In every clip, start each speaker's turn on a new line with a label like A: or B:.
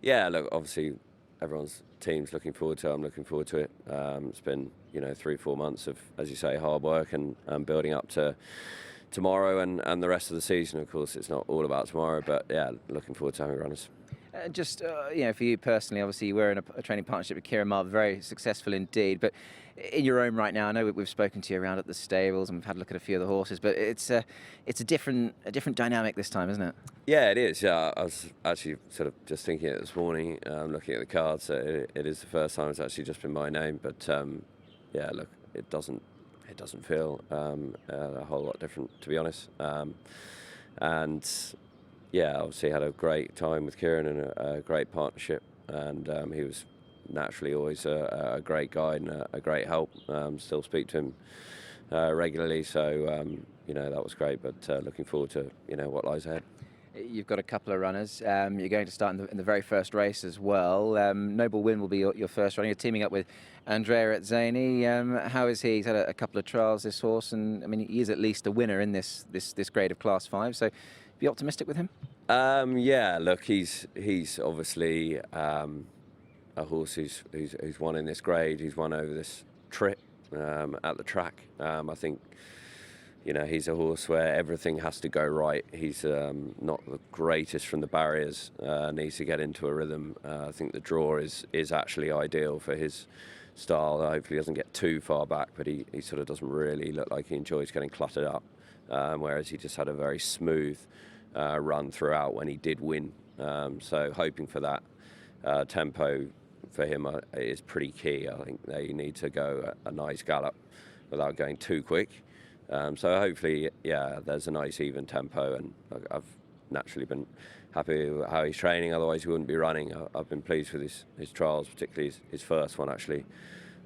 A: Yeah, look, obviously everyone's team's looking forward to it. I'm looking forward to it. It's been 3-4 months of, as you say, hard work and building up to tomorrow and the rest of the season. Of course, it's not all about tomorrow, but yeah, looking forward to having runners.
B: Just for you personally, obviously you were in a training partnership with Keagan, very successful indeed. But in your own right now, I know we've spoken to you around at the stables and we've had a look at a few of the horses, but it's a different dynamic this time, isn't it?
A: Yeah, it is. Yeah, I was actually sort of just thinking it this morning, looking at the cards. So it is the first time it's actually just been my name, but yeah, look, it doesn't feel a whole lot different, to be honest. And yeah, obviously had a great time with Kieran and a great partnership, and he was naturally always a great guide and a great help. Still speak to him regularly, so that was great. But looking forward to what lies ahead.
B: You've got a couple of runners. You're going to start in the very first race as well. Noble Win will be your first run. You're teaming up with Andrea at Zany. How is he? He's had a couple of trials, this horse, and I mean he is at least a winner in this grade of Class 5. So, be optimistic with him?
A: Yeah, look, he's obviously a horse who's won in this grade. He's won over this trip at the track. I think he's a horse where everything has to go right. He's not the greatest from the barriers. Needs to get into a rhythm. I think the draw is actually ideal for his style. Hopefully, he doesn't get too far back, but he sort of doesn't really look like he enjoys getting cluttered up. Whereas he just had a very smooth run throughout when he did win. So hoping for that tempo for him is pretty key. I think they need to go a nice gallop without going too quick. So hopefully, yeah, there's a nice even tempo, and I've naturally been happy with how he's training. Otherwise, he wouldn't be running. I've been pleased with his trials, particularly his first one actually,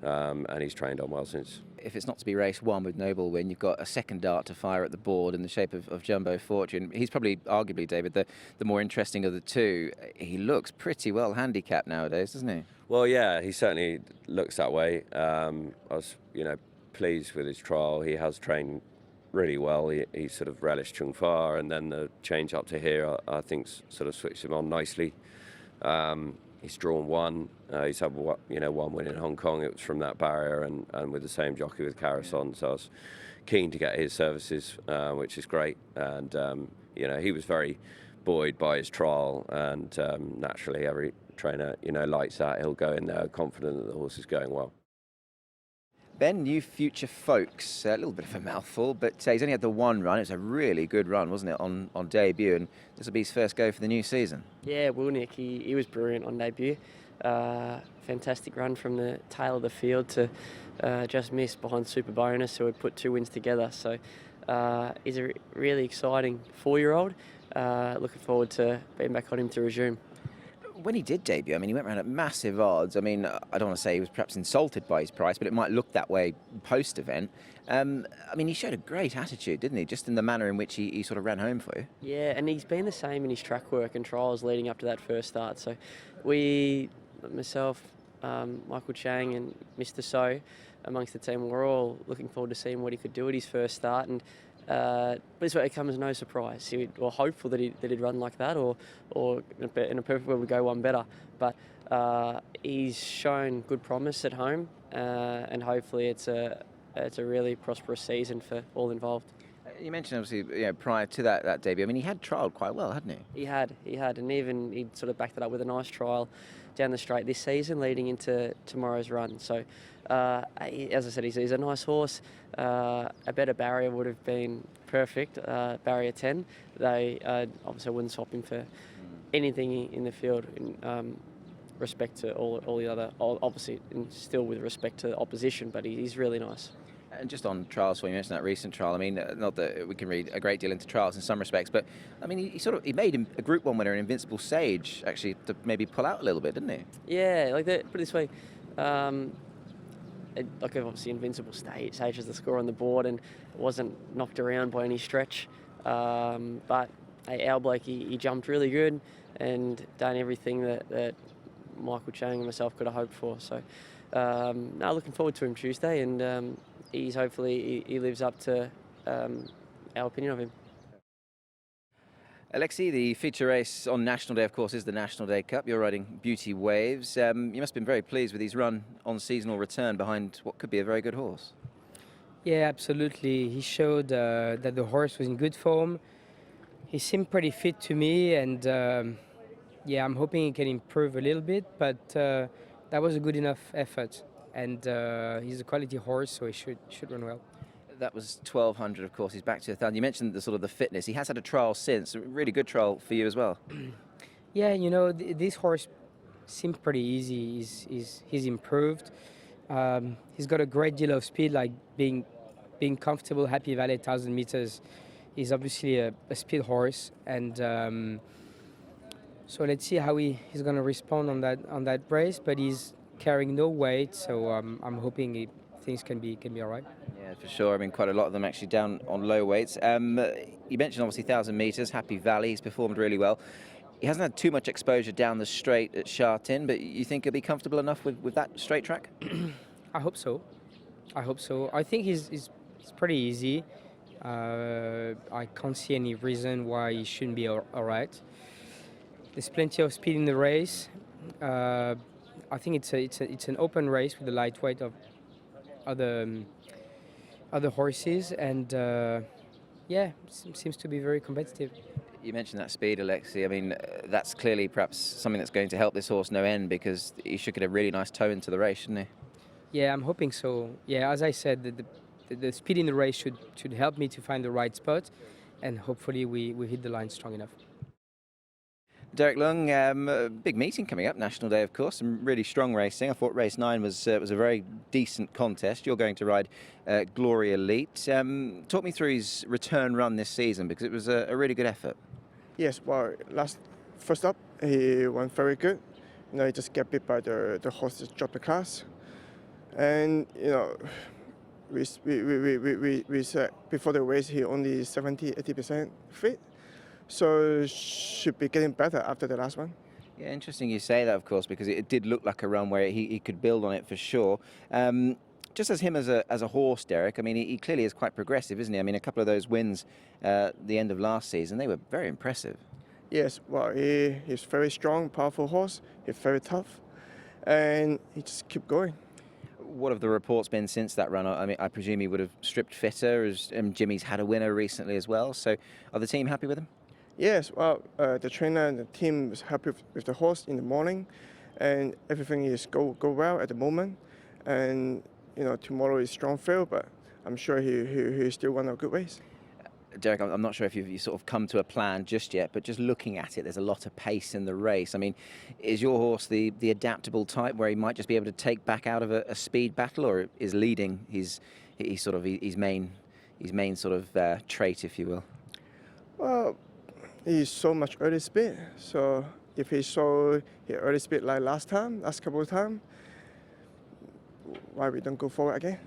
A: and he's trained on well since.
B: If it's not to be race one with Noble Win, you've got a second dart to fire at the board in the shape of Jumbo Fortune. He's probably, arguably, David, the more interesting of the two. He looks pretty well handicapped nowadays, doesn't he?
A: Well, yeah, he certainly looks that way. I was, pleased with his trial. He has trained really well. He sort of relished Chung Fa, and then the change up to here, I think, sort of switched him on nicely. He's drawn one. He's had one win in Hong Kong. It was from that barrier, and with the same jockey with Carison. So I was keen to get his services, which is great. And he was very buoyed by his trial, and naturally every trainer likes that. He'll go in there confident that the horse is going well.
B: Ben, New Future Folks, a little bit of a mouthful, but he's only had the one run. It was a really good run, wasn't it, on debut, and this will be his first go for the new season.
C: Yeah, Will Nick, he was brilliant on debut. Fantastic run from the tail of the field to just miss behind Super Bonus, so we put two wins together. So he's a really exciting 4-year-old. Looking forward to being back on him to resume.
B: When he did debut, I mean, he went around at massive odds. I mean, I don't want to say he was perhaps insulted by his price, but it might look that way post-event. I mean, he showed a great attitude, didn't he? Just in the manner in which he sort of ran home for you.
C: Yeah, and he's been the same in his track work and trials leading up to that first start. So myself, Michael Chang and Mr. So, amongst the team, we're all looking forward to seeing what he could do at his first start. And but it comes as no surprise. We're hopeful that he'd run like that, or in a perfect world would go one better. But he's shown good promise at home, and hopefully it's a really prosperous season for all involved.
B: You mentioned obviously prior to that debut. I mean, he had trialled quite well, hadn't he?
C: He had, and even he sort of backed it up with a nice trial down the straight this season, leading into tomorrow's run. So, as I said, he's a nice horse. A better barrier would have been perfect. Barrier 10. They obviously wouldn't swap him for anything in the field. In respect to all the other, obviously, still with respect to the opposition, but he's really nice.
B: And just on trials, so you mentioned that recent trial. I mean, not that we can read a great deal into trials in some respects, but I mean, he made him a Group 1 winner in Invincible Sage, actually, to maybe pull out a little bit, didn't he?
C: Yeah, like that. Put it this way, like obviously Invincible Sage has the score on the board and wasn't knocked around by any stretch. But our bloke, he jumped really good and done everything that Michael Chang and myself could have hoped for. So, looking forward to him Tuesday, and hopefully he lives up to our opinion of him.
B: Alexis, the feature race on National Day, of course, is the National Day Cup. You're riding Beauty Waves. You must have been very pleased with his run on seasonal return behind what could be a very good horse.
D: Yeah, absolutely. He showed that the horse was in good form. He seemed pretty fit to me, and yeah, I'm hoping he can improve a little bit, but that was a good enough effort. And he's a quality horse, so he should run well.
B: That was 1,200, of course. He's back to 1,000. You mentioned the sort of the fitness. He has had a trial since, a really good trial for you as well.
D: Yeah, you know, this horse seemed pretty easy. He's improved. He's got a great deal of speed, like being comfortable. Happy Valley 1,000 meters. He's obviously a speed horse, and so let's see how he's going to respond on that race. But he's carrying no weight, so I'm hoping things can be all right.
B: Yeah, for sure. I mean, quite a lot of them actually down on low weights. You mentioned obviously 1,000 metres, Happy Valley. He's performed really well. He hasn't had too much exposure down the straight at Sha Tin, but you think he'll be comfortable enough with that straight track?
D: I hope so. I think he's pretty easy. I can't see any reason why he shouldn't be all right. There's plenty of speed in the race. I think it's an open race with the lightweight of other horses, and yeah, seems to be very competitive.
B: You mentioned that speed, Alexis. I mean, that's clearly perhaps something that's going to help this horse no end, because he should get a really nice toe into the race, shouldn't he?
D: Yeah, I'm hoping so. Yeah, as I said, the speed in the race should help me to find the right spot, and hopefully we hit the line strong enough.
B: Derek Leung, a big meeting coming up, National Day, of course, some really strong racing. I thought race 9 was a very decent contest. You're going to ride Glory Elite. Talk me through his return run this season, because it was a really good effort.
E: Yes, well, first up, he went very good. You know, he just got beat by the horse that dropped the class. And, you know, we said before the race he only 70-80% fit. So should be getting better after the last one.
B: Yeah, interesting you say that, of course, because it did look like a run where he could build on it for sure. Just as him as a horse, Derek, I mean, he clearly is quite progressive, isn't he? I mean, a couple of those wins the end of last season, they were very impressive.
E: Yes, well, he's very strong, powerful horse. He's very tough, and he just keep going.
B: What have the reports been since that run? I mean, I presume he would have stripped fitter, as Jimmy's had a winner recently as well. So are the team happy with him?
E: Yes, well, the trainer and the team was happy with the horse in the morning, and everything is go well at the moment. And you know, tomorrow is strong field, but I'm sure he still won a good race.
B: Derek, I'm not sure if you sort of come to a plan just yet, but just looking at it, there's a lot of pace in the race. I mean, is your horse the adaptable type where he might just be able to take back out of a speed battle, or is leading his main sort of trait, if you will?
E: Well, he's so much early speed. So if he show his early speed like last couple of times, why we don't go forward again?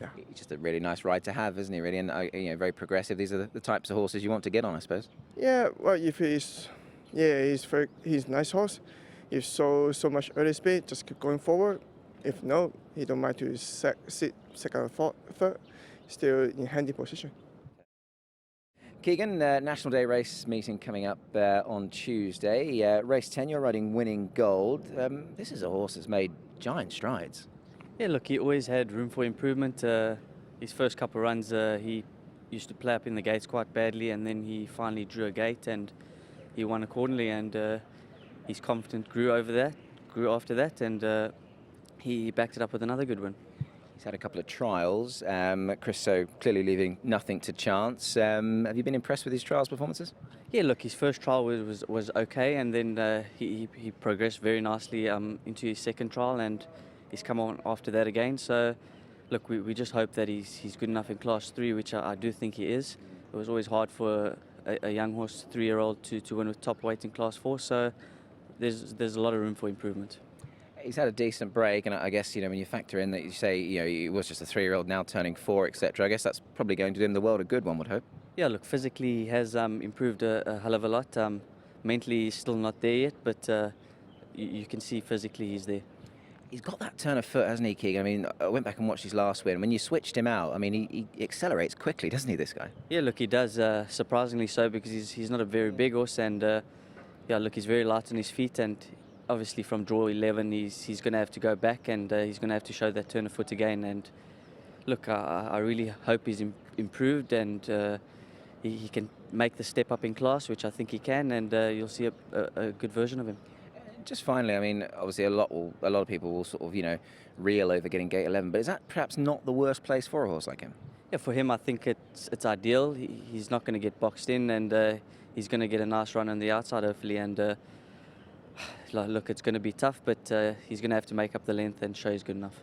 E: Yeah.
B: He's just a really nice ride to have, isn't he? Really, and you know, very progressive. These are the types of horses you want to get on, I suppose.
E: Yeah. Well, if he's a nice horse. If so much early speed, just keep going forward. If no, he don't mind to sit second or third, still in handy position.
B: Keagan, National Day race meeting coming up on Tuesday. Race 10, you're riding Winning Gold. This is a horse that's made giant strides.
F: Yeah, look, he always had room for improvement. His first couple of runs, he used to play up in the gates quite badly, and then he finally drew a gate and he won accordingly, and his confidence grew after that, and he backed it up with another good win.
B: He's had a couple of trials. Chris So clearly leaving nothing to chance. Have you been impressed with his trials performances?
F: Yeah, look, his first trial was okay, and then he progressed very nicely into his second trial, and he's come on after that again. So, look, we just hope that he's good enough in Class 3, which I do think he is. It was always hard for a young horse, 3-year-old, to win with top weight in Class 4. So there's a lot of room for improvement.
B: He's had a decent break, and I guess, you know, when you factor in that you say, you know, he was just a 3-year-old now turning 4, etc., I guess that's probably going to do him the world a good, one would hope.
F: Yeah, look, physically he has improved a hell of a lot. Mentally he's still not there yet, but you can see physically he's there.
B: He's got that turn of foot, hasn't he, Keagan? I mean, I went back and watched his last win. When you switched him out, I mean, he accelerates quickly, doesn't he, this guy?
F: Yeah, look, he does, surprisingly so, because he's not a very big horse, and yeah, look, he's very light on his feet, and obviously from draw 11, he's going to have to go back, and he's going to have to show that turn of foot again. And look, I really hope he's improved, and he can make the step up in class, which I think he can, and you'll see a good version of him.
B: Just finally, I mean, obviously a lot of people will sort of, reel over getting gate 11, but is that perhaps not the worst place for a horse like him?
F: Yeah, for him, I think it's ideal. He's not going to get boxed in, and he's going to get a nice run on the outside, hopefully. And look, it's going to be tough, but he's going to have to make up the length and show he's good enough.